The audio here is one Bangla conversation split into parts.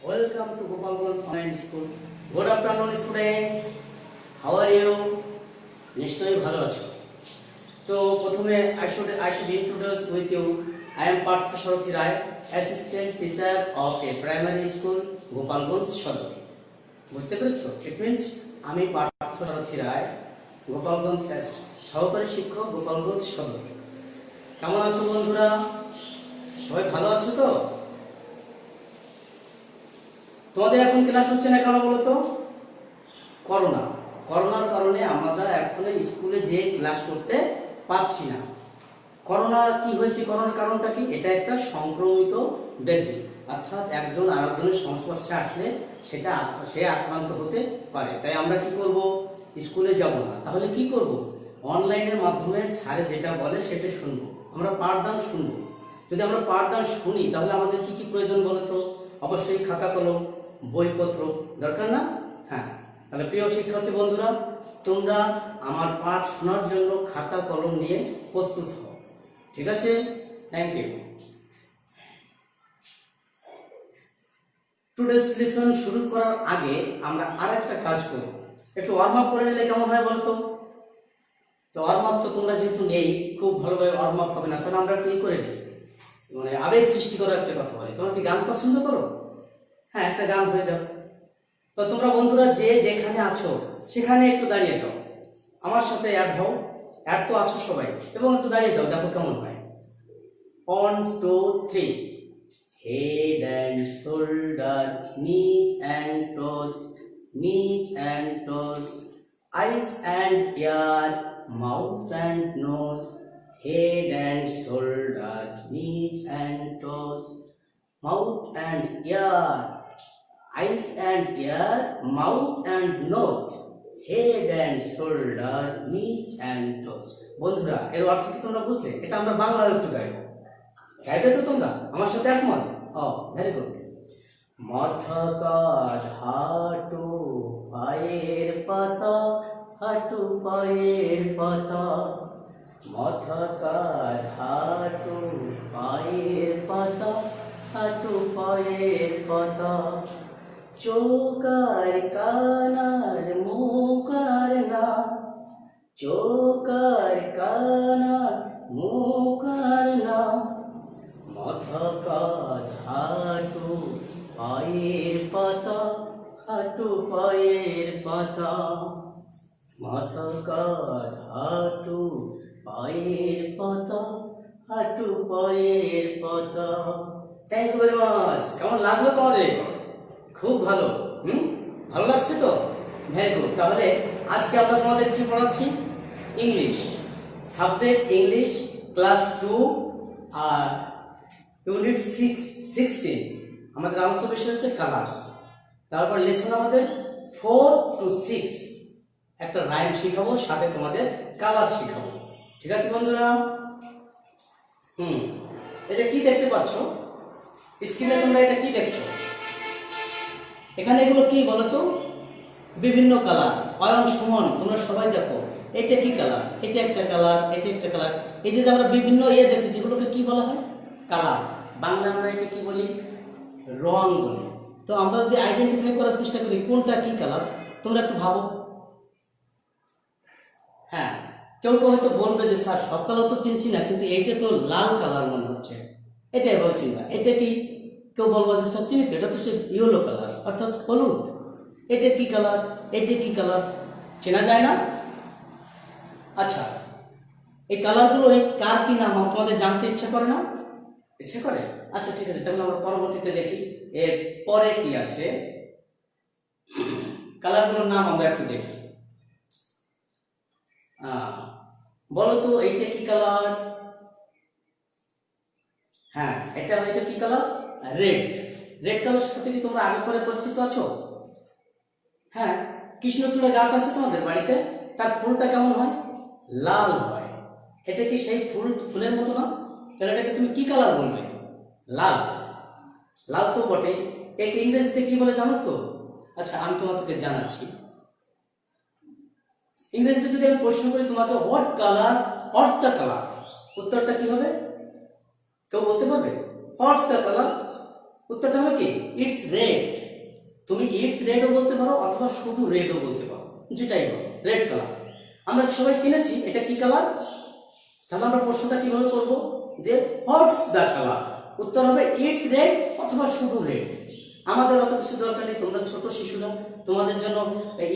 Welcome to Gopalganj Online School. Good afternoon, student. How are you? নিশ্চয়ই ভালো আছো। তো প্রথমে I should introduce with you. I am Partha Sharathi Rai, assistant teacher of a primary school, Gopalganj Shodor. বুঝতে পেরেছো? It means আমি পার্থ সারথী রায়, গোপালগঞ্জ সহকারী শিক্ষক, গোপালগঞ্জ সদর। কেমন আছো বন্ধুরা? সবাই ভালো আছো তো? তোমাদের এখন ক্লাস হচ্ছে না কেন বলো তো? করোনার কারণে আমরা এখন স্কুলে যে ক্লাস করতে পারছি না। করোনা কি হয়েছে? করোনার কারণটা কি? এটা একটা সংক্রমিত ব্যাধি, অর্থাৎ একজন আরেকজনের সংস্পর্শে আসলে সে আক্রান্ত হতে পারে। তাই আমরা কি করব? স্কুলে যাব না। তাহলে কি করব? অনলাইনের মাধ্যমে ছাড়ে যেটা বলে সেটা শুনবো, আমরা পাঠদান শুনবো। যদি আমরা পাঠদান শুনি তাহলে আমাদের কি কি প্রয়োজন বলো তো? অবশ্যই খাতা কলম, বইপত্র দরকার না? হ্যাঁ, তাহলে প্রিয় শিক্ষার্থী বন্ধুরা, তোমরা আমার পাঠ শোনার জন্য খাতা কলম নিয়ে প্রস্তুত হও। ঠিক আছে? Thank you. টুডেস লেসন শুরু করার আগে আমরা আরেকটা কাজ করব। একটু ওয়ার্ম আপ করে নিলে কেমন হয় বলতো? তো ওয়ার্ম আপ তো তোমরা যেহেতু নেই, খুব ভালোভাবে ওয়ার্ম আপ হবে না, তাহলে আমরা কি করে নিই, মানে আবেগ সৃষ্টি করার একটা কথা বলি। তোমরা কি গান পছন্দ করো? হ্যাঁ, একটা গান হয়ে যাও। তো তোমরা বন্ধুরা যে যেখানে আছো সেখানে একটু দাঁড়িয়ে যাও, আমার সাথে অ্যাড হও। অ্যাড তো আছো সবাই, এবং একটু দাঁড়িয়ে যাও, দেখো কেমন হয়। 1 2 3। Head and shoulder, knees and toes, knees and toes, eyes and ear, mouth and nose. Head and shoulder, knees and toes, mouth and ear, eyes and ear, mouth and nose. Head and shoulder, knees and toes. বন্ধুরা, এর অর্থ কি তোমরা বুঝলে? এটা আমরা বাংলায় একটু গাইবো। গাইবে তো তোমরা আমার সাথে একমত? Very good. মাথা কাঁধ হাঁটু পায়ের পাতা, হাঁটু পায়ের পাতা। মাথা কাঁধ হাঁটু পায়ের পাতা, হাঁটু পায়ের পাতা। চোখ আর কান আর মুখ আর নাক, চোখ আর কান আর মুখ আর নাক। মাথা কাঁধ হাঁটু পায়ের পাতা, হাঁটু পায়ের পাতা। মাথা কাঁধ হাঁটু পায়ের পাতা, হাঁটু পায়ের পাতা। Thank you very much. কেমন লাগলো তোমাদের? খুব ভালো। ভালো লাগছে তো? Very good. তাহলে আজকে আমরা তোমাদের কি পড়াচ্ছি? ইংলিশ সাবজেক্ট, ইংলিশ ক্লাস 2 আর ইউনিট 16। আমাদের আলোচ্য বিষয় হচ্ছে কালার্স। তারপর লেসন আমাদের 4 to 6। একটা রাইম শিখাবো, সাথে তোমাদের কালার শিখাবো। ঠিক আছে বন্ধুরা? এটা কি দেখতে পাচ্ছ স্ক্রিনে? তোমরা এটা কি দেখছো? এখানে এগুলো কি বলো তো? বিভিন্ন কালার। অয়ন, সুমন, তোমরা সবাই দেখো, এটা কি কালার? এটা একটা কালার, এটা একটা কালার। এই যে আমরা বিভিন্ন দেখতেছি, এগুলোকে কি বলা হয়? কালার। বাংলা আমরা একে কি বলি? রং বলি। তো আমরা যদি আইডেন্টিফাই করার চেষ্টা করি কোনটা কি কালার, তোমরা একটু ভাবো। হ্যাঁ, কেউ কেউ হয়তো বলবে যে স্যার সব কালার তো চিনছি না, কিন্তু এইটা তো লাল কালার মনে হচ্ছে, এটা এবার চিনবা। এটা কি? কেউ বলবো যে স্যার চিনি তো, এটা তো সে ইয়েলো কালার, অর্থাৎ হলুদ। এটা কি কালার? এটা কি কালার? চেনা যায় না? আচ্ছা, এই কালারগুলো কার কি নাম তোমাদের জানতে ইচ্ছা করে না? ইচ্ছা করে? আচ্ছা ঠিক আছে, তাহলে আমরা পরবর্তীতে দেখি এর পরে কি আছে। কালারগুলোর নাম আমরা একটু দেখি। বলো তো এইটা কি কালার? হ্যাঁ, এটা কি কালার? রেড। রেড কালার সাথে কি তোমরা আগে পরে পরিচিত আছো? হ্যাঁ, কৃষ্ণচূড়া গাছ আছে তোমাদের বাড়িতে, তার ফুলটা কেমন হয়? লাল হয়। এটা কি সেই ফুলের মতো না? তাহলে এটাকে তুমি কি কালার বলবে? লাল। লাল তো বটে। একে ইংরেজিতে কি বলে জানো তো? আচ্ছা, আমি তোমাদেরকে জানাচ্ছি। ইংরেজিতে যদি আমি প্রশ্ন করি তোমাকে, what colour, what's the colour, উত্তরটা কি হবে? কেউ বলতে পারবে? হোয়াটস দ্য কালার? উত্তরটা হবে কি ইটস রেড। তুমি ইটস রেডও বলতে পারো অথবা শুধু রেডও বলতে পারো, যেটাই বলো, রেড কালার। আমরা সবাই চিনেছি এটা কি কালার। তাহলে আমরা প্রশ্নটা কিভাবে করব যে হোয়াটস দ্য কালার, উত্তর হবে ইটস রেড অথবা শুধু রেড। আমাদের অত কিছু দরকার নেই, তোমরা ছোট শিশুরা, তোমাদের জন্য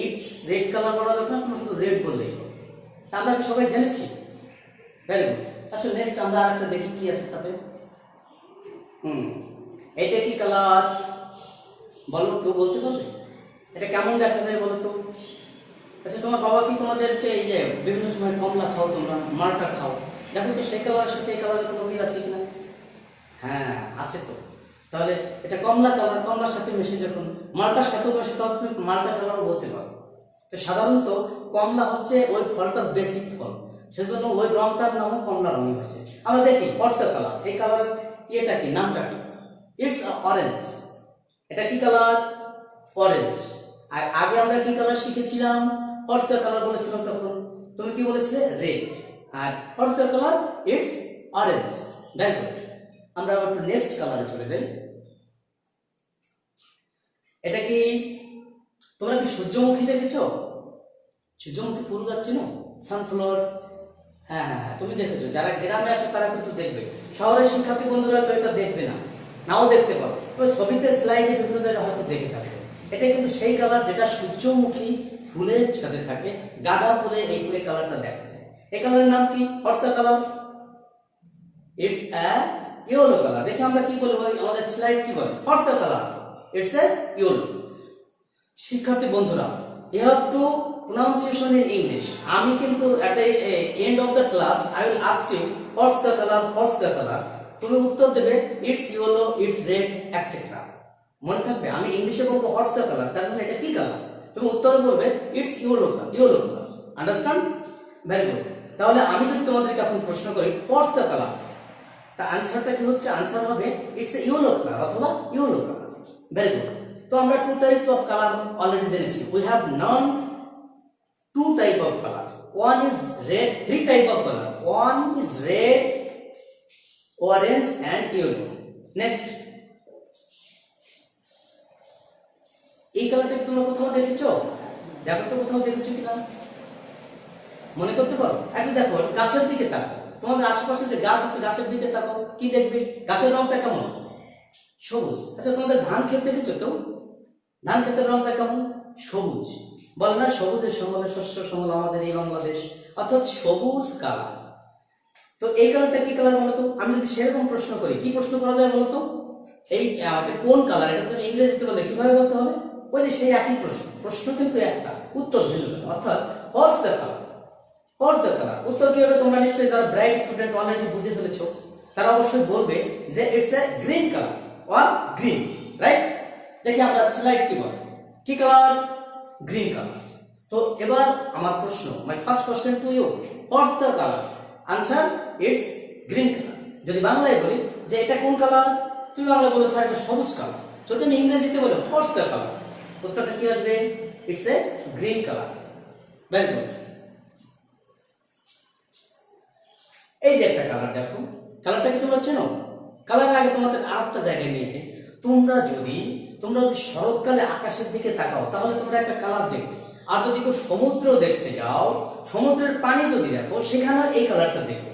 ইটস রেড কালার বলা দরকার না, তোমরা শুধু রেড বললেই হবে। আমরা কি সবাই জেনেছি? Very good. আচ্ছা নেক্সট আমরা আরেকটা দেখি কি আছে তাতে। এটা কি কালার বলো, কেউ বলতে পারবে? এটা কেমন দেখা যায় বলো তো? আচ্ছা তোমার বাবা কি তোমাদেরকে এই যে বিভিন্ন সময় কমলা খাও, তোমরা মালটা খাও, দেখো তো সেই কালারের সাথে এই কালারের কোনো মিল আছে কিনা? হ্যাঁ আছে তো। তাহলে এটা কমলা কালার, কমলার সাথে মিশে যখন মালটার সাথেও মিশে তখন তুমি মালটা কালারও বলতে পারো। তো সাধারণত কমলা হচ্ছে ওই ফলটার বেসিক ফল, সেজন্য ওই রংটার নামও কমলা রঙই হয়েছে। আমরা দেখি হোয়াটস দ্য কালার, এই কালারের ইয়েটা কি, নামটা কি? It's orange. এটা কি কালার? অরেঞ্জ। আর আগে আমরা কি কালার শিখেছিলাম? হোয়াটস দ্য কালার বলেছিলাম তখন, তুমি কি বলেছিলে? রেড। আর what's the colour? It's orange. Very good. আমরা আবার একটু নেক্সট কালারে চলে যাই। এটা কি, তোমরা কি সূর্যমুখী দেখেছো? সূর্যমুখী ফুল গাছ চিনো? সানফ্লাওয়ার। হ্যাঁ হ্যাঁ হ্যাঁ, তুমি দেখেছো। যারা গ্রামে আছো তারা কিন্তু দেখবে, শহরের শিক্ষার্থী বন্ধুরা তো এটা দেখবে না, নাও দেখতে পারো, ছবিতে স্লাইডে বিভিন্ন জায়গায় হয়তো দেখে থাকবে। এটা কিন্তু সেই কালার যেটা সূর্যমুখী ফুলের সাথে থাকে, গাঁদা ফুলে এই ফুলের কালারটা দেখা যায়। এই কালারের নাম কি? What's the colour? It's a yellow colour. দেখি আমরা কি বলবো, আমাদের স্লাইড কি বলে? What's the colour? It's a yellow. শিক্ষার্থী বন্ধুরা, you have to pronunciation in English. আমি কিন্তু at the end of the class I will ask you what's the colour, what's the colour. তুমি উত্তর দেবে it's yellow, it's red, etcetera. মনে থাকবে আমি ইংলিশে বলবো হোয়াটস দ্য কালার, তার মানে এটা কি কালার, তুমি উত্তরে বলবে it's yellow colour, yellow colour. Understand? Very good. তাহলে আমি যদি তোমাদেরকে এখন প্রশ্ন করি হোয়াটস দ্য কালার, তা আনসারটা কি হচ্ছে? আনসার হবে ইটস এ ইয়েলো কালার অথবা ইয়েলো কালার। Very good. তো আমরা two type of colour already জেনেছি। We have known two type of colour. One is red, three type of colour. One is red, orange and yellow. Next, এই কালারটা তোমরা কোথাও দেখেছো? দেখো তো কোথাও দেখেছো কিনা, মনে করতে পারো? একটু দেখো, গাছের দিকে তাকো, তোমাদের আশেপাশে যে গাছ আছে গাছের দিকে তাকো, কি দেখবে? গাছের রংটা কেমন? সবুজ। আচ্ছা তোমাদের ধান ক্ষেত দেখেছো কেউ? ধান ক্ষেতের রংটা কেমন? সবুজ। বলে না সবুজের শ্যামলে শস্য শ্যামল আমাদের এই বাংলাদেশ, অর্থাৎ সবুজ কালার। তো এই কালারটা কি কালার বলতো? আমি যদি সেরকম প্রশ্ন করি, কি প্রশ্ন করা যায় বলতো? এই কোন কালার, এটা তুমি ইংরেজিতে বলে কিভাবে বলতে হবে? ওই যে সেই একই প্রশ্ন, প্রশ্ন কিন্তু একটা, উত্তর ভিন্ন ভিন্ন। অর্থাৎ হোয়াটস the colour, what's the colour উত্তর কি হবে? তোমরা নিশ্চয়ই যারা ব্রাইট স্টুডেন্ট অলরেডি বুঝে ফেলেছো, তারা অবশ্যই বলবে যে it's a green colour or green, right? দেখি আমরা স্লাইড কি বলে, কি কালার? Green colour. তো এবার আমার প্রশ্ন, my first question to you, what's the colour? Answer it's green colour. যদি বাংলায় বলি যে এটা কোন কালার, তুমি বাংলায় বলে স্যার এটা সবুজ কালার। যদি আমি ইংরেজিতে বলি হোয়াটস দ্য কালার, উত্তরটা কি আসবে? It's a green colour. Very good. এই যে একটা কালার দেখো, কালারটা কি তোমরা চেনো? কালার আগে তোমাদের আরেকটা জায়গায় নিয়ে যাই। তোমরা যদি শরৎকালে আকাশের দিকে তাকাও তাহলে তোমরা একটা কালার দেখবে। আর যদি কেউ সমুদ্র দেখতে যাও, সমুদ্রের পানি যদি দেখো সেখানে এই কালারটা দেখবে।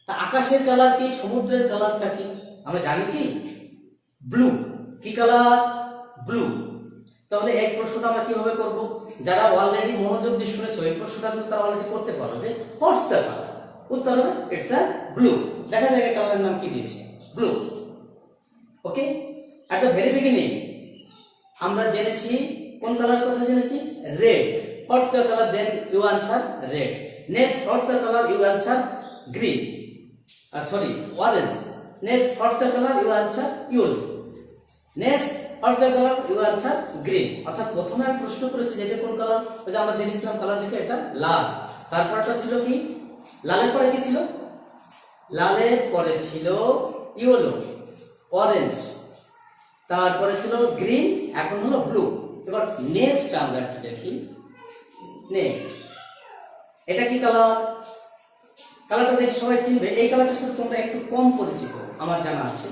তা আকাশের কালার কি, সমুদ্রের কালারটা কি? আমরা জানি কি? ব্লু। কি কালার? ব্লু। তাহলে এই প্রশ্নটা আমরা কিভাবে করব? যারা অলরেডি মনোযোগ দিয়ে শুনেছো এই প্রশ্নটা কিন্তু তারা অলরেডি করতে পারো যে হোয়াটস দ্য কালার, উত্তর হবে ইটস আ ব্লু। দেখা যায় কালারের নাম কি দিয়েছে? Blue. Okay, at the very beginning আমরা জেনেছি কোন কালার কথা জেনেছি? Red. What's the colour? Then you answer red. Next, what's the colour? You answer green, sorry orange. Next, what's the colour? You answer yellow. Next, what's the colour? You answer green. অর্থাৎ প্রথমে আমি প্রশ্ন করেছি যে এটা কোন কালার, ওই যে আমরা দেখেছিলাম কালার দেখে এটা লাল। তারপরটা ছিল কি? লালের পরে কি ছিল? লালের পরে ছিল ইয়েলো, অরেঞ্জ, তারপরে ছিল গ্রিন, এখন হলো ব্লু। এবার নেক্সট আমরা একটু দেখি। নেক্সট, এটা কি কালার? কালারটা দেখে সবাই চিনবে। এই কালারটার সাথে তোমরা একটু কম পরিচিত আমার জানা আছে।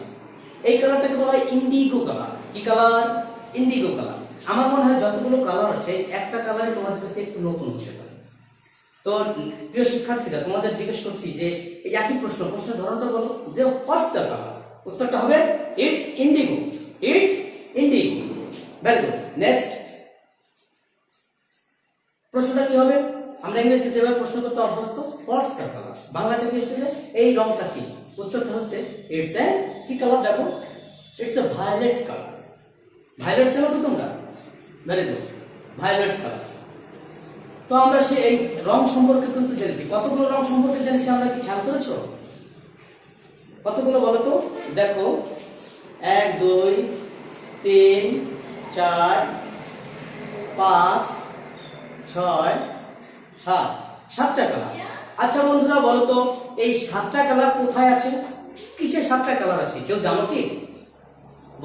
এই কালারটাকে বলা হয় ইন্ডিগো কালার। কি কালার? Indigo colour. আমার মনে হয় যতগুলো কালার আছে একটা কালারই তোমাদের কাছে একটু নতুন হতে পারে। তো প্রিয় শিক্ষার্থীরা, তোমাদের জিজ্ঞেস করছি যে এই একই প্রশ্নের ধরনটা বলো যে হোয়াটস দ্য কালার। উত্তরটা হবে it's Indigo. It's Indigo. Very good. Next প্রশ্নটা কি হবে? আমরা ইংরেজিতে যেভাবে প্রশ্ন করতে অভ্যস্ত, হোয়াটস দ্য কালার। বাংলাটা কি হচ্ছে? এই রংটা কি? উত্তরটা হচ্ছে ইটস এ কি কালার? দেখো, it's a violet colour. Violet চেনো তো তোমরা? Very good, violet colour. তো আমরা এই রং সম্পর্কে কিন্তু জেনেছি। কতগুলো রং সম্পর্কে জেনেছি আমরা কি খেয়াল করেছো? কতগুলো বলো তো? দেখো, 1 2 3 4 5 6 7, 7টা কালার। আচ্ছা বন্ধুরা, বলো তো এই 7টা কালার কোথায় আছে? কিসে 7টা কালার আছে? কেউ জানো কি?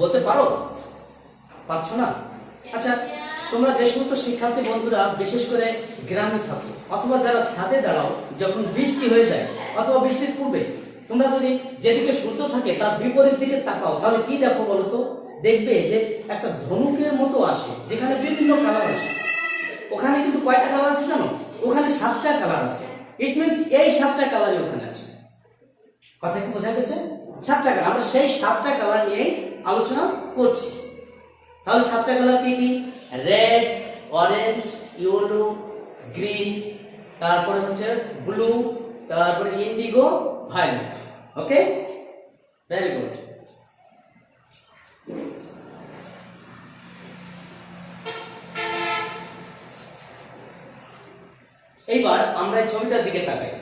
বলতে পারো? পারছো না? আচ্ছা, তোমরা যে সমস্ত শিক্ষার্থী বন্ধুরা বিশেষ করে গ্রামে থাকো, অথবা যারা ছাদে দাঁড়াও যখন বৃষ্টি হয়ে যায়, অথবা বৃষ্টির পূর্বে তোমরা যদি যেদিকে সূর্য থাকে তার বিপরীত দিকে তাকাও, তাহলে কি দেখো বলো তো? দেখবে যে একটা ধনুকের মতো আসে, যেখানে বিভিন্ন কালার আছে। ওখানে কিন্তু কয়টা কালার আছে জানো? ওখানে 7টা কালার আছে। ইট মিনস এই 7টা কালারই ওখানে আছে। কথা কি বোঝা গেছে? 7টা কালার। আমরা সেই 7টা কালার নিয়ে আলোচনা করছি। তাহলে 7টা কালার কি কি? রেড, অরেঞ্জ, ইয়েলো, গ্রিন, তারপরে হচ্ছে ব্লু, তারপরে ইন্ডিগো, ভায়োলেট। ওকে, ভেরি গুড। এইবার আমরা এই ছবিটার দিকে তাকাই।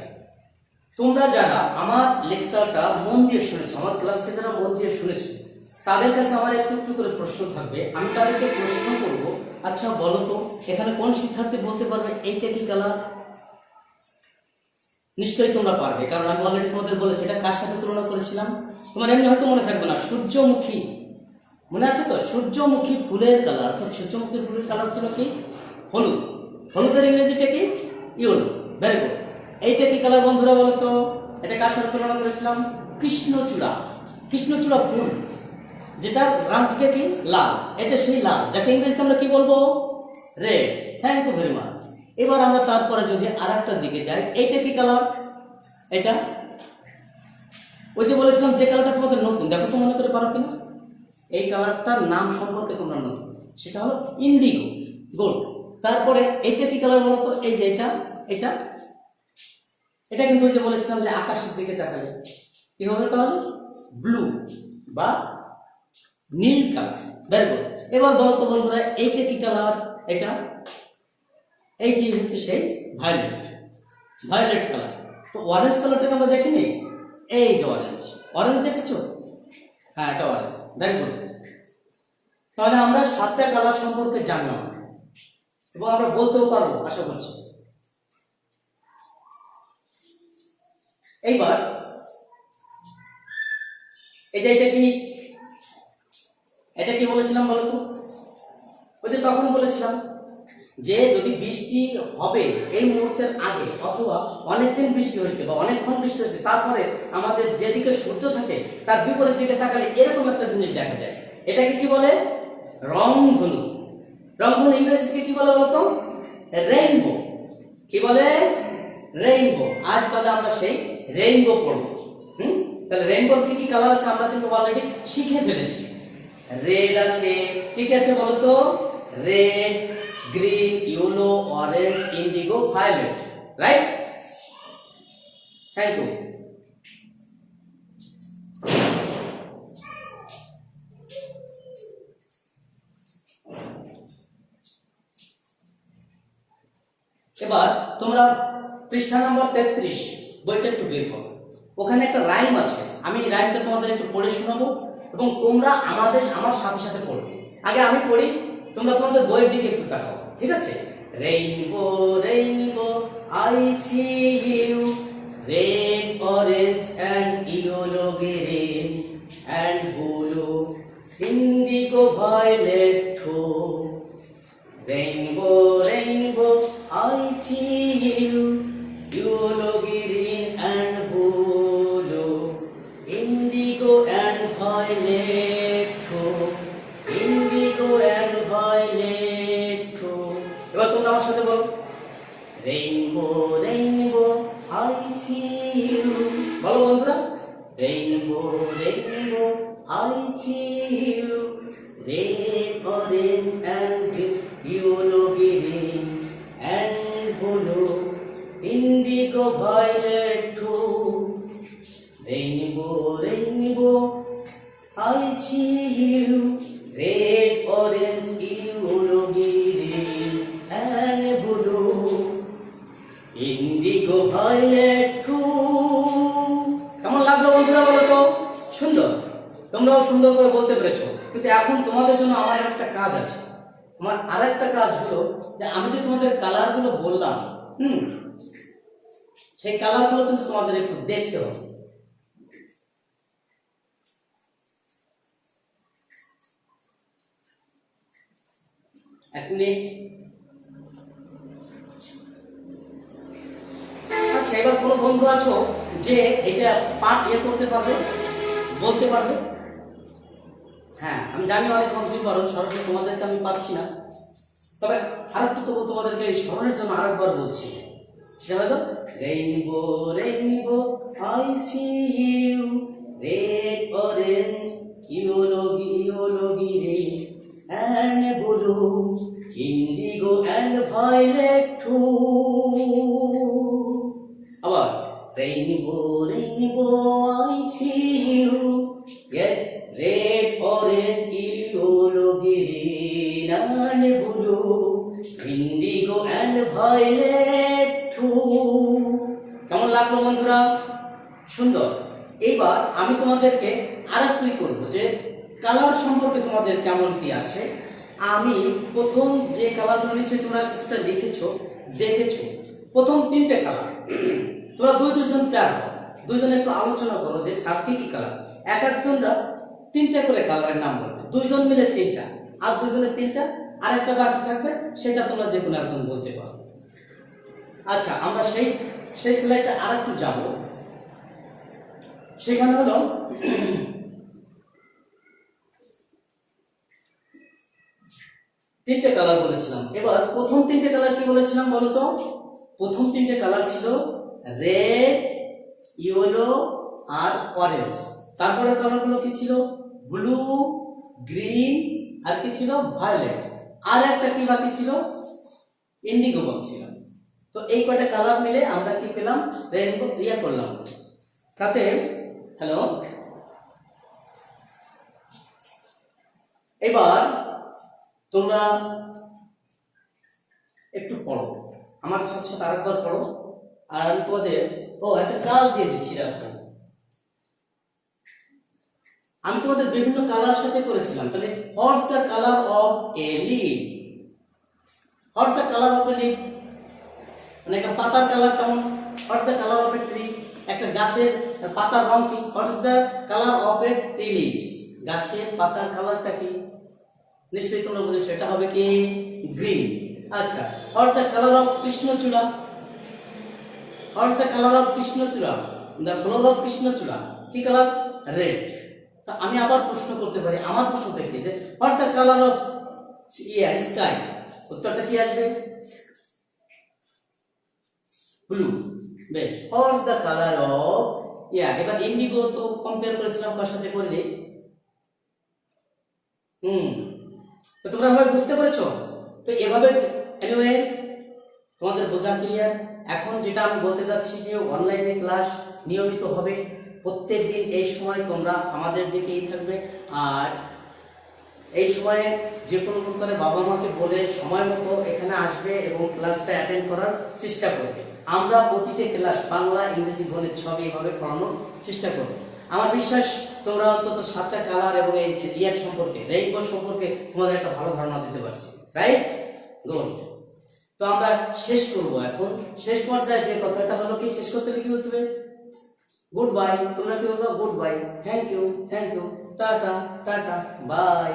তোমরা যারা আমার লেকচারটা মন দিয়ে শুনেছো, আমার ক্লাসকে যারা মন দিয়ে শুনেছো, তাদের কাছে আমার একটু একটু করে প্রশ্ন থাকবে। আমি তাদেরকে প্রশ্ন করব, আচ্ছা বলো তো এখানে কোন শিক্ষার্থী বলতে পারবে এইটা কি কালার? নিশ্চয়ই তোমরা পারবে, কারণ আমি অলরেডি তোমাদের বলেছি এটা কার সাথে তুলনা করেছিলাম। তোমার এমনি হয়তো মনে থাকবে না, সূর্যমুখী। মনে আছে তো? সূর্যমুখী ফুলের কালার, অর্থাৎ সূর্যমুখী ফুলের কালার ছিল কি? হলুদ। হলুদের ইংরেজিটা কি? ইয়েলো। Very good. এইটা কি কালার বন্ধুরা বলো তো? এটা কার সাথে তুলনা করেছিলাম? কৃষ্ণচূড়া। কৃষ্ণচূড়া ফুল, যেটা রং থেকে কি? লাল। এটা সেই লাল যাকে ইংরেজিতে আমরা কি বলবো? Red. Thank you very much. এবার আমরা তারপরে যদি আরেকটা দিকে যাই, এইটা কি কালার? এটা ওই যে বলেছিলাম যে কালারটা তোমাদের নতুন, দেখো তো মনে করে পারো কিনা? এই কালারটার নাম সম্পর্কে তোমরা নতুন, সেটা হলো ইন্ডিগো। গুড। তারপরে এইটা কি কালার বলো তো? এই যে এটা, এটা এটা কিন্তু ওই যে বলেছিলাম যে আকাশের দিকে তাকালে কি হবে? তাহলে ব্লু বা নীল কালার। Very good. এবার বলো তো বন্ধুরা এইটা কি কালার? এটা, এই যে হচ্ছে সেই ভায়োলেট। Violet colour. তো অরেঞ্জ কালারটাকে আমরা দেখিনি? এই যে অরেঞ্জ। অরেঞ্জ দেখেছো? হ্যাঁ, এটা অরেঞ্জ। Very good. তাহলে আমরা 7টা কালার সম্পর্কে জানলাম এবং আমরা বলতেও পারবো আশা করছি। এইবার এই যে এটা কি? এটা কি বলেছিলাম বলো তো? ওই যে তখন বলেছিলাম যে যদি বৃষ্টি হবে এই মুহূর্তের আগে, অথবা অনেকদিন বৃষ্টি হয়েছে বা অনেকক্ষণ বৃষ্টি হয়েছে, তারপরে আমাদের যেদিকে সূর্য থাকে তার বিপরীত দিকে তাকালে এরকম একটা জিনিস দেখা যায়। এটাকে কি বলে? রংধনু। রংধনু ইংরেজিতে কি বলে বলতো? রেইনবো। কি বলে? রেইনবো। আজ তাহলে আমরা সেই রেইনবো পড়বো। তাহলে রেইনবোর কি কি কালার আছে আমরা কিন্তু অলরেডি শিখে ফেলেছি। রেড আছে, ঠিক আছে বলতো? Red, green, yellow, orange, indigo, violet. Right? Thank you. এবার তোমরা পৃষ্ঠা নম্বর 33 বইটা একটু বের করো। ওখানে একটা রাইম আছে, আমি এই রাইমটা তোমাদের একটু পড়ে শোনাবো এবং তোমরা আমার সাথে সাথে পড়বে। আগে আমি পড়ি, তোমরা তোমাদের বইয়ের দিকে একটু তাকাও, ঠিক আছে? Rainbow rainbow I see you, red orange and yellow green and blue, indigo violet too. Rainbow, rainbow, I see you, yellow, green and blue, indigo and violet. red, orange and yellow, green and blue, indigo, violet too. Rainbow, rainbow, I see you. Red, orange, yellow, green and blue, indigo, violet too. কেমন লাগলো বন্ধুরা বলো তো? সুন্দর। তোমরাও সুন্দর করে বলতে পেরেছো, কিন্তু এখন তোমাদের জন্য আমার একটা কাজ আছে। আমার আরেকটা কাজ হলো যে আমি যে তোমাদের কালারগুলো বললাম, সেই কালারগুলো কিন্তু তোমাদের একটু দেখতে হবে। আচ্ছা, এবার কোনো বন্ধু আছো যে এটা পাঠ করতে পারবে, বলতে পারবে? হ্যাঁ, আমি জানি অনেক বন্ধুই পারো, সরাসরি তোমাদেরকে আমি পাচ্ছি না, তবে আরেকটু তবু তোমাদেরকে এই স্মরণের জন্য আরেকবার বলছি। সেটা হলো rainbow, rainbow, I see you, red, orange, yellow, yellow, green and blue, indigo and violet too. আবার rainbow, rainbow, I see you. Get red, orange, yellow, green and blue, indigo and violet too. কেমন লাগলো বন্ধুরা? সুন্দর। এবার আমি তোমাদেরকে আরেকটুই করবো যে কালার সম্পর্কে তোমাদের কেমন কি আছে। আমি প্রথম যে কালারগুলো নিশ্চয়ই তোমরা কিছুটা দেখেছো। প্রথম তিনটে কালার তোমরা দুজন দুইজনে একটু আলোচনা করো যে স্যার কি কালার। এক একজনরা তিনটা করে কালারের নাম বলবে, দুইজন মিলে তিনটা, আর দুজনের তিনটা, আর একটা বাকি থাকবে, সেটা তোমরা যে কোনো একজন বলতে পারো। আচ্ছা, আমরা সেই স্লাইডটা আর একটু যাবো। সেখানে হলো তিনটে কালার বলেছিলাম। এবার প্রথম তিনটে কালার কি বলেছিলাম বলো তো? প্রথম তিনটে কালার ছিল রেড, ইয়েলো আর অরেঞ্জ। তারপরে কালারগুলো কি ছিল? ব্লু, গ্রিন আর কি ছিল? ভায়োলেট। আর একটা কি বাকি ছিল? ইন্ডিগো বাকি ছিল। তো এই কয়টা কালার মিলে আমরা কি পেলাম? রেইনবো করলাম। সাথে হ্যালো, এবার তোমরা একটু পড়ো, আমার সাথে সাথে আরেকবার পড়ো। আর আমি তোমাদের একটা কাজ দিয়ে দিচ্ছি। আমি তোমাদের বিভিন্ন কালার সাথে করেছিলাম। তাহলে what's the colour of a leaf? What's the colour of a leaf মানে একটা পাতার কালার কেমন? What's the colour of a tree? একটা গাছের পাতার রং কি? What's the colour of a tree leaves? গাছের পাতার কালারটা কি? নিশ্চয়ই তোমরা বুঝেছো, এটা হবে কি? গ্রিন। আচ্ছা, হোয়াটস দ্য কালার অফ কৃষ্ণচূড়া? হোয়াটস দ্য কালার অফ কৃষ্ণচূড়া? দ্য ফ্লোর অফ কৃষ্ণচূড়া কি কালার? রেড। তো আমি আবার প্রশ্ন করতে পারি আমার প্রশ্ন থেকে যে হোয়াটস দ্য কালার অফ স্কাই? উত্তরটা কি আসবে? ব্লু। বেশ, হোয়াটস দ্য কালার অফ এবার ইন্ডিগো তো কম্পেয়ার করেছিলাম কার সাথে করলে? তো তোমরা ভাবে বুঝতে পেরেছো? তো এভাবে এনিওয়ে তোমাদের বোঝা ক্লিয়ার। এখন যেটা আমি বলতে যাচ্ছি যে অনলাইনে ক্লাস নিয়মিত হবে প্রত্যেক দিন এই সময়, তোমরা আমাদের দিকেই থাকবে। আর এই সময়ে যে কোনো প্রকারে বাবা মাকে বলে সময় মতো এখানে আসবে এবং ক্লাসটা অ্যাটেন্ড করার চেষ্টা করবে। আমরা প্রতিটি ক্লাস বাংলা, ইংরেজি, গণিত সবই এভাবে পড়ানোর চেষ্টা করব। আমার বিশ্বাস তোমরা অন্তত 7টা কালার এবং এই সম্পর্কে, রেইনবো সম্পর্কে তোমাদের একটা ভালো ধারণা দিতে পারছি, রাইট? গুড। তো আমরা শেষ করব এখন। শেষ পর্যায়ে যে কথাটা হলো কি, শেষ করতে কি হতে হবে? Good bye. তোমরা কি বলবো? Good bye, thank you, tata, by.